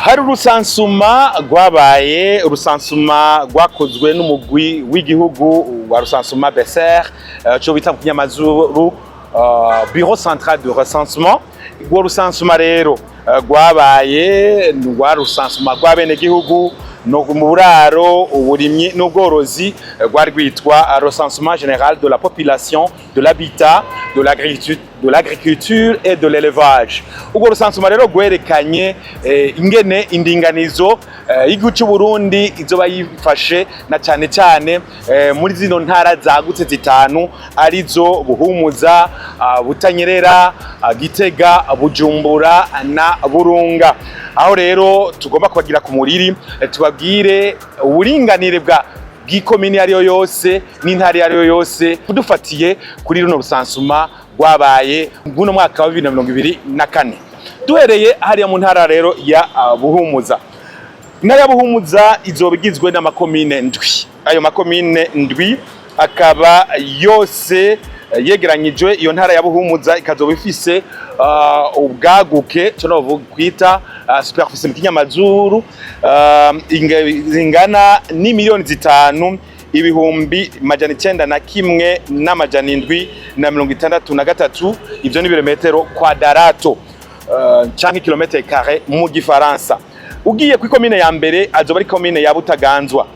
hari urusansuma rwabaye urusansuma rwakozwe n'umugwi w'igihugu wa rusansuma BCR cyo bita mu kinyamazuru Bureau Central de Recensement. Rwo rusansuma rero rwabaye rusansuma rw'abene gihugu no mu buraro uburimyi n'ubworozi rwari rwitwa recensement général de la population, de l'habitat, de l'agriculture et de l'élevage. Urwo rusansuma rero rwerekanye ingene indinganizo y'igihugu cy'u Burundi izoba yifashe na cyane cyane muri zino ntara zagutse zitanu arizo Buhumuza, Butanyerera, Gitega, Bujumbura na Burunga. Aho rero tugomba kubagira ku muriri tubabwire uburinganire bw'ikomini ariyo yose n'intara ariyo yose kudufatiye kuri runo rusansuma rwabaye guno mwaka wa 2024. Duhereye hariya mu ntara rero ya Buhumuza. Intara ya Buhumuza izobigizwe n'amakomine ndwi. Ayo makomine ndwi akaba yose yegeranyijwe. Iyo ntara ya Buhumuza ikazoba ifise ubwaguke cyo kwita superficie mu kinyamazuru ingana ni miliyoni 5 ibihumbi majana 901 n'amajana 763. Ivyo ni birometero kwadrato canke kilometre carré mu gifaransa. Ugiye ku komine ya mbere azoba ari komine ya Butaganzwa.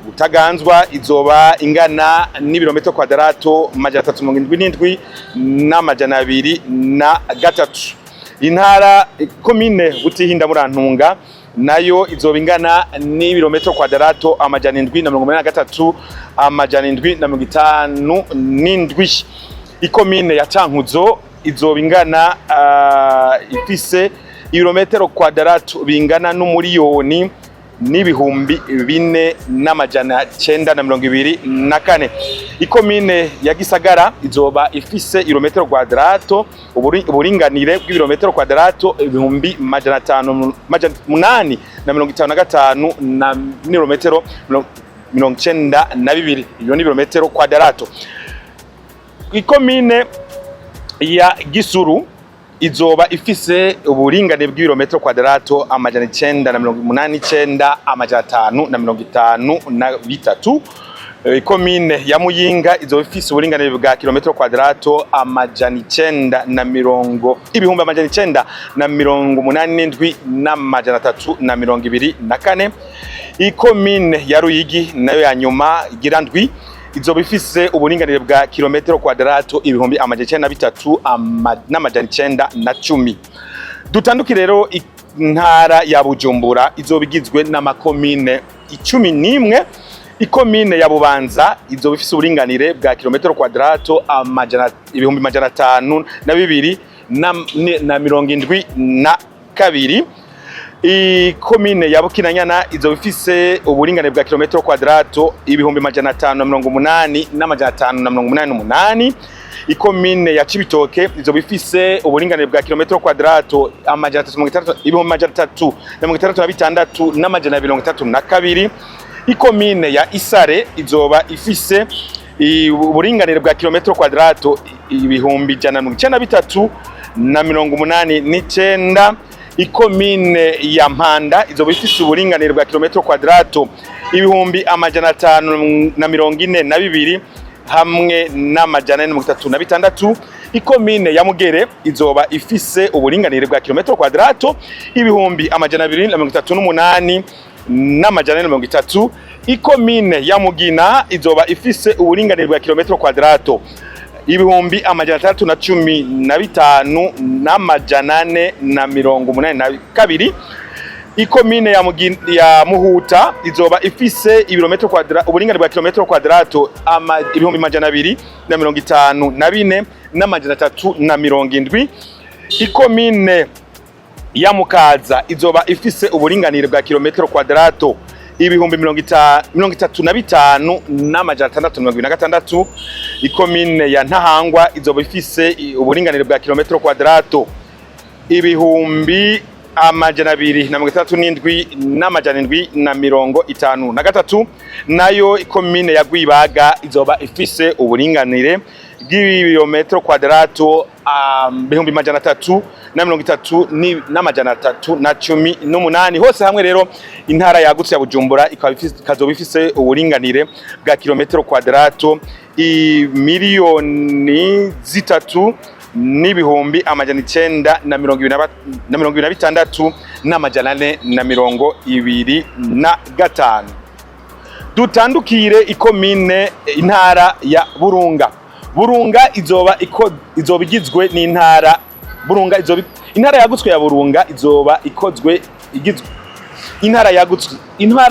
Butaganzwa izoba ingana n'ibirometero kwadrato majana 377 n'amajana 203. Intara komine Butihinda Murantunga nayo izoba ingana n'ibirometero kwadrato amajana 783 amajana 757. Ikomine ya Cankuzo izoba ingana ifise ibirometero kwadrato bingana n'umuriyoni n'ibihumbi 4 n'amajana 924. Ikomine ya Gisagara izoba ifise ibirometero kwadrato uburinganire bw'ibirometero kwadrato ibihumbi majana 855 na ibirometero 92. Iyo ni ibirometero kwadrato. Ikomine ya Gisuru izoba ifise uburingane bw'ibirometero kwadrato amajana 989 amajana 553. Ikomine ya Muyinga izoba ifise uburingane bwa kilometero kwadrato amajana 900 ibihumbi amajana 987 n'amajana 324. Ikomine ya Ruyigi nayo ya nyuma igirandwi izoba ifise uburinganire bwa kilometero kwadrato ibihumbi amajana 903 n'amajana 910. Dutanduki rero intara ya Bujumbura izoba igizwe n'amakomine 11. Ikomine ya Bubanza izoba ifise uburinganire bwa kilometero kwadrato ibihumbi amajana 502 na 72. Ikomine ya Bukinanyana izoba ifise uburingane bwa kilometero kwadrato ibihumbi amajana 580 n'amajana 588. Ikomine ya Cibitoke izoba ifise uburingane bwa kilometero kwadrato ibihumbi amajana 366 n'amajana 232. Ikomine ya Isare izoba ifise uburinganire bwa kilometero kwadrato ibihumbi 193 na 89. Ikomine ya Mpanda izoba ifise uburinganire bwa kilometero kwadrato ibihumbi amajana 542 hamwe n'amajana 36. Ikomine ya Mugere izoba ifise uburinganire bwa kilometero kwadrato ibihumbi amajana 238 n'amajana 30. Ikomine ya Mugina izoba ifise uburinganire bwa kilometero kwadrato ibihumbi amajana 315 n'amajana 482. Ikomine ya Muhuta izoba ifise ibirometero kwadrato uburinganire bwa kilometero kwadrato ibihumbi amajana 254 n'amajana 370. Ikomine ya Mukaza izoba ifise uburinganire bwa kilometero kwadrato ibihumbi 35 n'amajana 626. Ikomine ya Ntahangwa izoba ifise uburinganire bwa kilometero kwadrato ibihumbi amajana 267 n'amajana 753. Nayo ikomine ya Gwibaga izoba ifise uburinganire bw'ibirometero kwadrato bihumbi majana atatu na 30 n'amajana 318 hose hamwe rero intara yagutse ya Bujumbura ikazoba ifise uburinganire bwa kilometero kwadrato miliyoni zitatu n'ibihumbi amajana 926 n'amajana 425. Dutandukire ikomine intara ya Burunga. Burunga izoba igizwe n'intara Burunga intara yagutswe ya Burunga izoba igizwe intara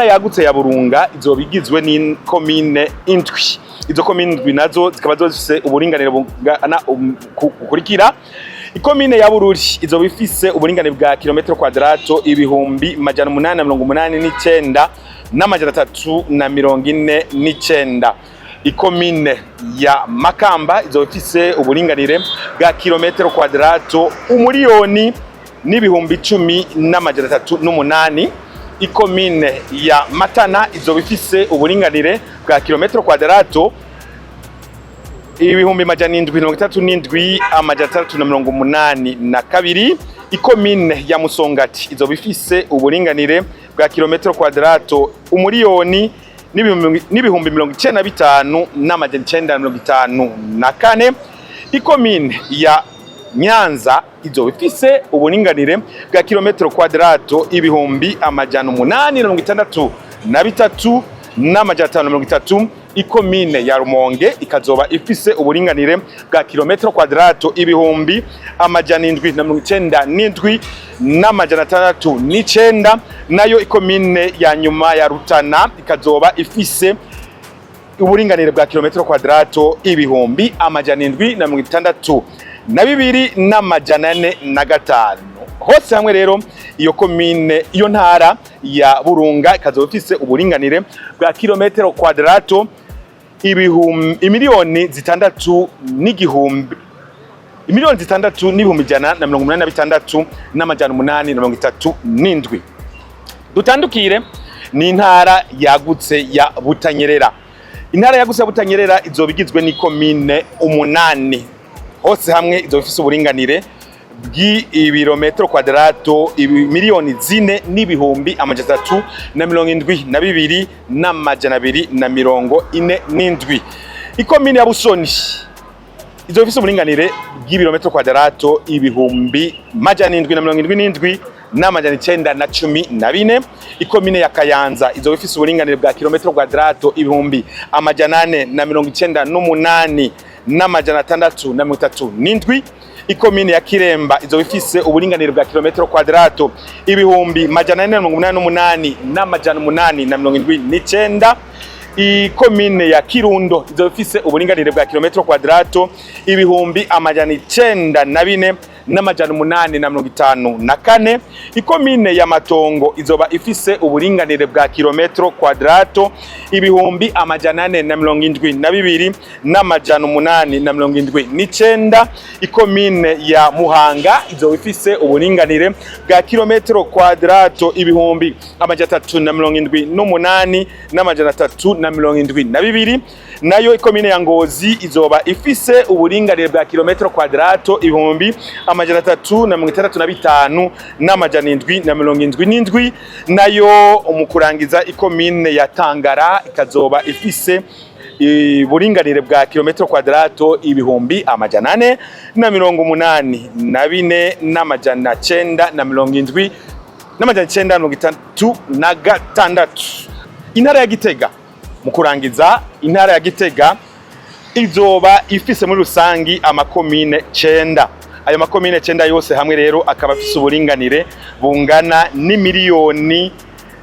yagutse ya Burunga izoba igizwe n'ikomine indwi. Izo komine indwi nazo zikaba zose uburinganire bungana kukurikira. Ikomine ya Bururi izoba ifise uburinganire bwa kilometero kwadrato ibihumbi majana 889 n'amajana 349. Ikomine ya Makamba izoba ifise uburinganire bwa kilometero kwadrato umuriyoni n'ibihumbi 10 n'amajana 308. Ikomine ya Matana izoba ifise uburinganire bwa kilometero kwadrato ibihumbi majana 737 amajana 382. Ikomine ya Musongati izoba ifise uburinganire bwa kilometero kwadrato umuriyoni n'ibihumbi 95 n'amajana 954. Ikomine ya Nyanza izoba ifise uburinganire bwa kilometero kwadrato ibihumbi amajana 863 n'amajana 530. Ikomine ya Rumonge ikazoba ifise uburinganire bwa kilometero kwadrato ibihumbi amajana 797 n'amajana 609. Nayo ikomine ya nyuma ya Rutana ikazoba ifise uburinganire bwa kilometero kwadrato ibihumbi amajana 762 n'amajana 405. Hose hamwe rero iyo komine iyo ntara ya Burunga ikazoba ifise uburinganire bwa kilometero kwadrato imiliyoni zitandatu n'ibihumbi 686 n'amajana 837. Dutandukire ni intara yagutse ya Butanyerera. Intara yagutse ya Butanyerera izoba igizwe n'ikomine 8. Hose hamwe izoba ifise uburinganire bw'ibirometero kwadrato miliyoni 4 n'ibihumbi amajana 372 n'amajana 247. Ikomine ya Busoni izoba ifise uburinganire bw'ibirometero kwadrato ibihumbi majana 777 n'amajana 914. Ikomine ya Kayanza izoba ifise uburinganire bwa kilometero kwadrato ibihumbi amajana 498 n'amajana 637. Ikomine ya Kiremba izoba ifise uburinganire bwa kilometero kwadrato ibihumbi majana 488 n'amajana 879. Ikomine ya Kirundo izoba ifise uburinganire bwa kilometero kwadrato ibihumbi amajana 904 n'amajana 854. Ikomine ya Matongo izoba ifise uburinganire bwa kilometero kwadrato ibihumbi amajana 472 n'amajana 879. Ikomine ya Muhanga izoba ifise uburinganire bwa kilometero kwadrato ibihumbi amajana 378 n'amajana 372. Nayo ikomine ya Ngozi izoba ifise uburinganire bwa kilometero kwadrato ibihumbi amajana 365 n'amajana 777. Nayo umukurangiza ikomine ya Tangara ikazoba ifise uburinganire bwa kilometero kwadrato ibihumbi amajana 484 n'amajana 970 n'amajana 936. Intara ya Gitega mukurangiza intara ya Gitega izoba ifise muri rusangi amakomine 9. Ayo makomine 9 yose hamwe rero akaba afise uburinganire bungana n'imiliyoni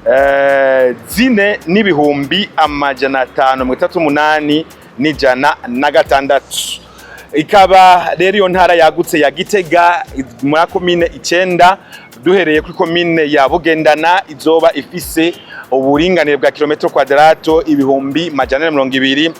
4 n'ibihumbi amajana 538 n'ijana na 6. Ikaba rero iyo ntara yagutse ya Gitega muri komine 9. Duhereye kuri komine ya Bugendana izoba ifise uburinganire bwa kilometero kwadrato ibihumbi majana 200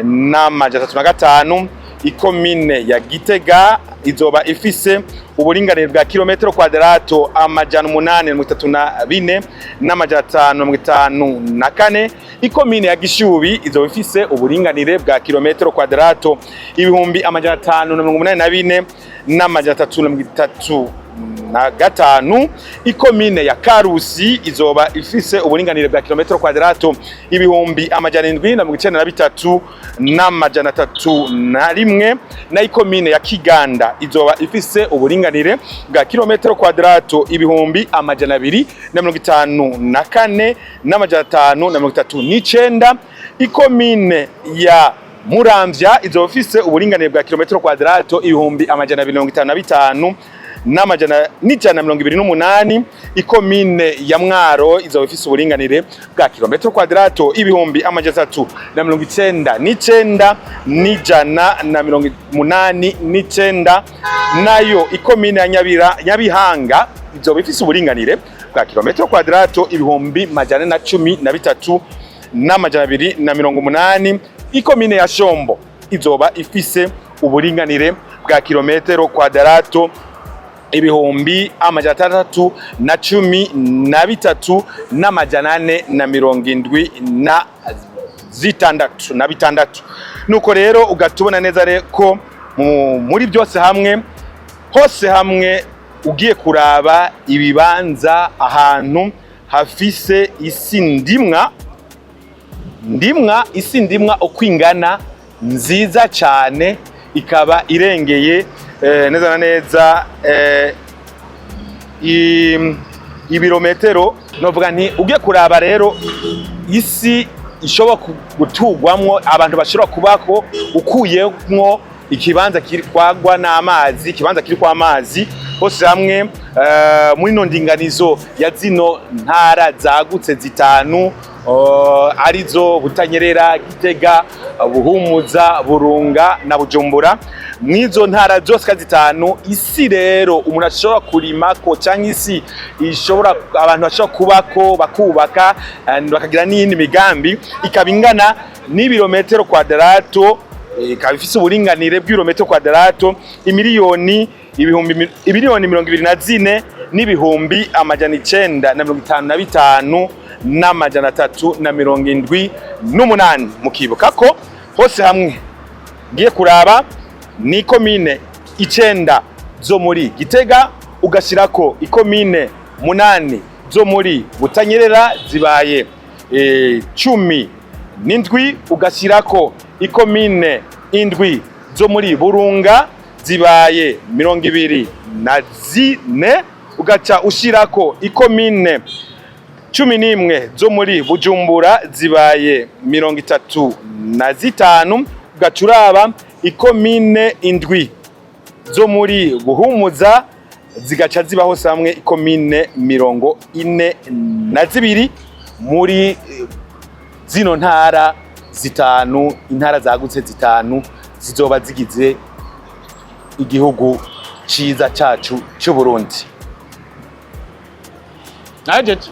n'amajana 35. Ikomine ya Gitega izoba ifise uburinganire bwa kilometero kwadrato amajana 834 n'amajana 554. ikomine ya Gishubi izoba ifise uburinganire bwa kilometero kwadrato ibihumbi amajana 584 n'amajana 335. Ikomine ya Karusi izoba ifise uburinganire bwa kilometero kwadrato ibihumbi amajana 793 n'amajana 301. Na ikomine ya Kiganda izoba ifise uburinganire bwa kilometero kwadrato ibihumbi amajana 254 n'amajana 539. Ikomine ya Muramvya izoba ifise uburinganire bwa kilometero kwadrato ibihumbi amajana 255 n'amajana 128. Ikomine ya Mwaro izoba ifise uburinganire bwa kilometero kwadrato ibihumbi amajana 399 n'ijana na 189. Nayo ikomine ya Nyabihanga izoba ifise uburinganire bwa kilometero kwadrato ibihumbi amajana 13 n'amajana 280. Ikomine ya Shombo izoba ifise uburinganire bwa kilometero kwadrato ibihumbi amajana 313 n'amajana 476. Nuko rero ugatubona neza ko muri byose hamwe hose hamwe ugiye kuraba ibibanza ahantu hafise isi ndimwa ukwingana nziza cyane, ikaba irengeye neza na neza ibirometero. Novuga nti ugiye kuraba rero isi ishobora gutugwamwo abantu bashobora kubako ukuyemwo ikibanza kiri kwagwa n'amazi, ikibanza kiri kwa amazi hose hamwe muri no ndinganizo ya zino ntara zagutse zitanu arizo Butanyerera, Gitega, Buhumuza, Burunga na Bujumbura. Mwizo ntara zose zitanu isi rero umuntu ashobora kurimako cyangwa isi ishobora abantu bashobora kubako bakubaka bakagira n'indi migambi, ikaba ingana n'ibirometero kwadrato, ikaba ifise uburinganire bw'ibirometero kwadrato imiliyoni 24 n'ibihumbi amajana 955 n'amajana 378. Mukibuka ko hose hamwe ngiye kuraba ni ikomine 9 zo muri Gitega, ugashirako ikomine 8 zo muri Butanyerera zibaye 17, ugashirako ikomine 7 zo muri Burunga zibaye 24, ugaca ushirako ikomine 11 zo muri Bujumbura zibaye 35, ugacuraba ikomine 7 zo muri Buhumuza zigaca ziba hose hamwe ikomine 42 muri zino ntara zitanu, intara zagutse zitanu zizoba zigize igihugu ciza cacu cy'u Burundi. Najeje